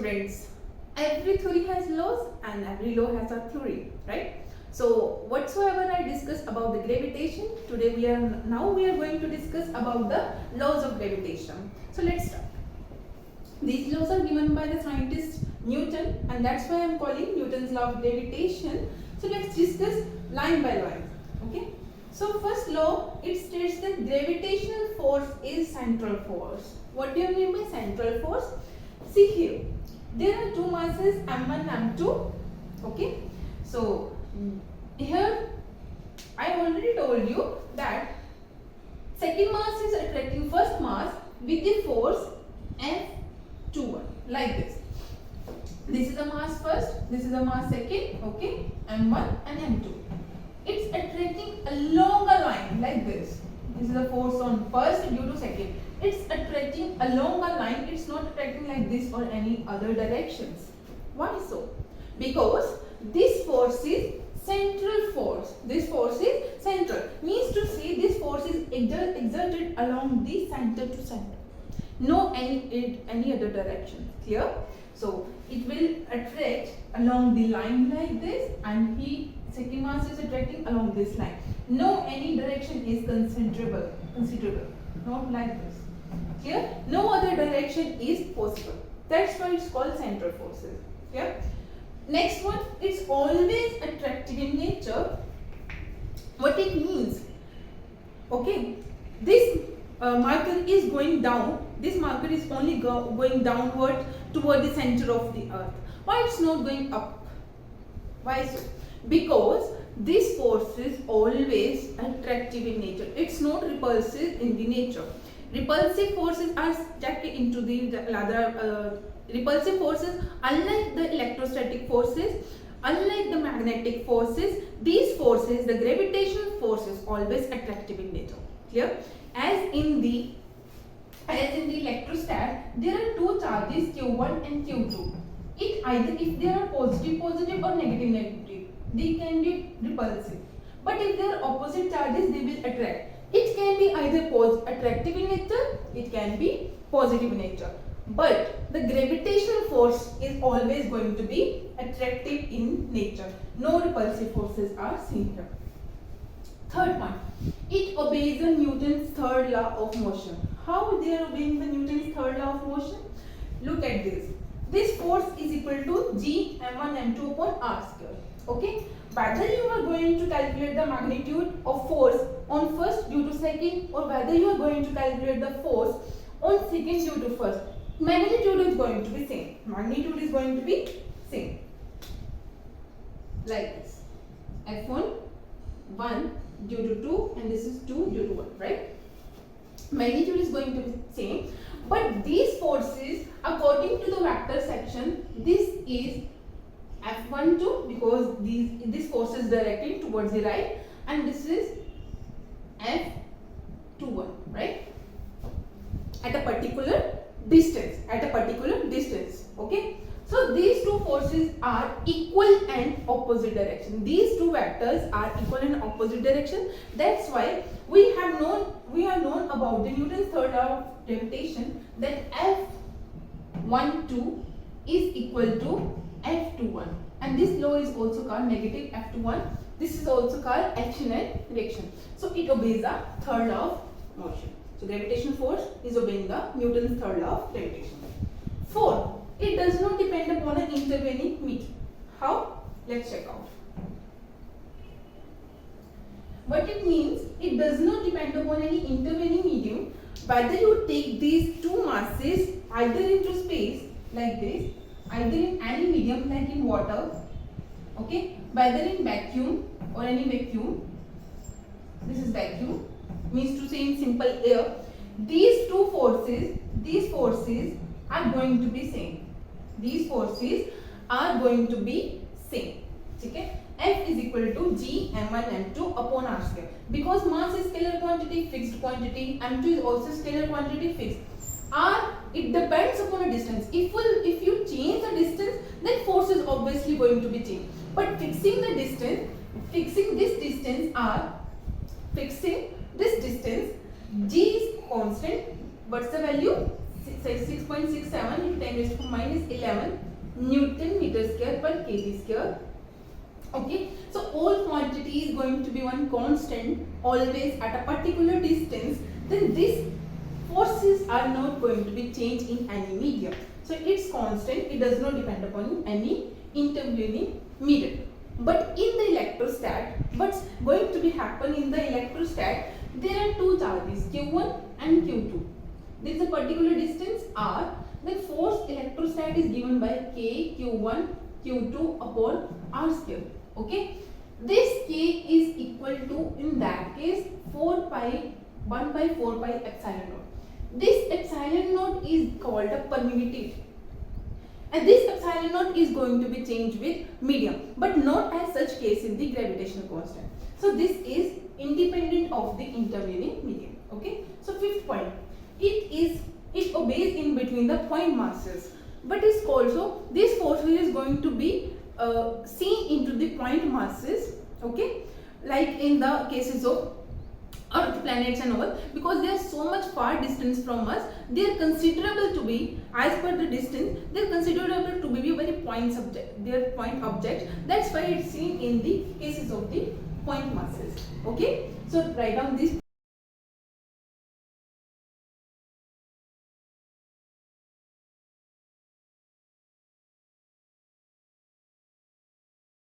students, every theory has laws and every law has a theory, right? So whatsoever I discuss about the gravitation, today we are going to discuss about the laws of gravitation. So let's start. These laws are given by the scientist Newton, and that's why I am calling Newton's law of gravitation. So let's discuss line by line. Okay. So first law, it states that gravitational force is central force. What do you mean by central force? See here, there are two masses m1 and m2. Okay. So here I already told you that second mass is attracting first mass with the force F21, like this. This is a mass first, this is a mass second, okay, m1 and m2. It's attracting along a line like this. This is the force on first due to second. It's attracting along a line. It's not attracting like this or any other directions. Why so? Because this force is central force. This force is central. Means to say this force is exerted along the center to center. No any other direction. Clear? So it will attract along the line like this, and second mass is attracting along this line. No any direction is considerable. Not like this. Clear? No other direction is possible. That's why it's called central forces. Clear? Next one, it's always attractive in nature. What it means? Okay, this marker is going down. This marker is only going downward toward the center of the earth. Why it's not going up? Why so? Because this force is always attractive in nature. It's not repulsive in the nature. Repulsive forces are stuck into the other repulsive forces, unlike the electrostatic forces, unlike the magnetic forces. These forces, the gravitational forces, always attractive in nature. Clear? As in the electrostat, there are two charges, Q1 and Q2. It either, if they are positive or negative, they can be repulsive. But if they are opposite charges, they will attract. It can be either attractive in nature, it can be positive in nature. But the gravitational force is always going to be attractive in nature. No repulsive forces are seen here. Third one, it obeys the Newton's third law of motion. How they are obeying the Newton's third law of motion? Look at this. This force is equal to G m1 m2 upon r square. Okay. Whether you are going to calculate the magnitude of force on first due to second, or whether you are going to calculate the force on second due to first, magnitude is going to be same. Magnitude is going to be same. Like this. F1 1 due to 2, and this is 2 due to 1, right? Magnitude is going to be same, but these forces, according to the vector section, this is F12 because this force is directing towards the right, and this is F21, right? At a particular distance. Okay. So these two forces are equal and opposite direction. These two vectors are equal and opposite direction. That's why we have known about the Newton's third law of gravitation, that F12 is equal to F21, and this law is also called negative F21. This is also called action and reaction. So it obeys the third law of motion. So gravitational force is obeying the Newton's third law of gravitation. 4. It does not depend upon an intervening medium. How? Let's check out. What it means, it does not depend upon any intervening medium. Whether you take these two masses either into space like this, either in any medium like in water, okay, whether in vacuum or any vacuum, this is vacuum, means to say in simple air, these forces are going to be same. These forces are going to be same. Okay? F is equal to G m1 m2 upon r square. Because mass is scalar quantity, fixed quantity, m2 is also scalar quantity, fixed. R, it depends upon a distance. If you change the distance, then force is obviously going to be changed. But fixing this distance, G is constant. What's the value? 6.67 into 10 raised to minus 11 Newton meter square per kg square. Okay, so all quantity is going to be one constant always at a particular distance, then these forces are not going to be changed in any medium. So it's constant, it does not depend upon any intervening medium. But in the electrostat, what's going to be happen in the electrostat, there are two charges Q1 and Q2. There is a particular distance R, then force electrostat is given by K Q1 Q2 upon R square. Okay, this K is equal to, in that case, 1 by 4 pi epsilon naught. This epsilon naught is called a permittivity, and this epsilon naught is going to be changed with medium, but not as such case in the gravitational constant. So this is independent of the intervening medium. Okay, so fifth point, it obeys in between the point masses, but is also this force is going to be seen into the point masses. Okay, like in the cases of Earth, planets and all, because they are so much far distance from us, they are considerable to be, as per the distance, they are considerable to be very point subject, they are point objects. That's why it's seen in the cases of the point masses. Okay, so write down these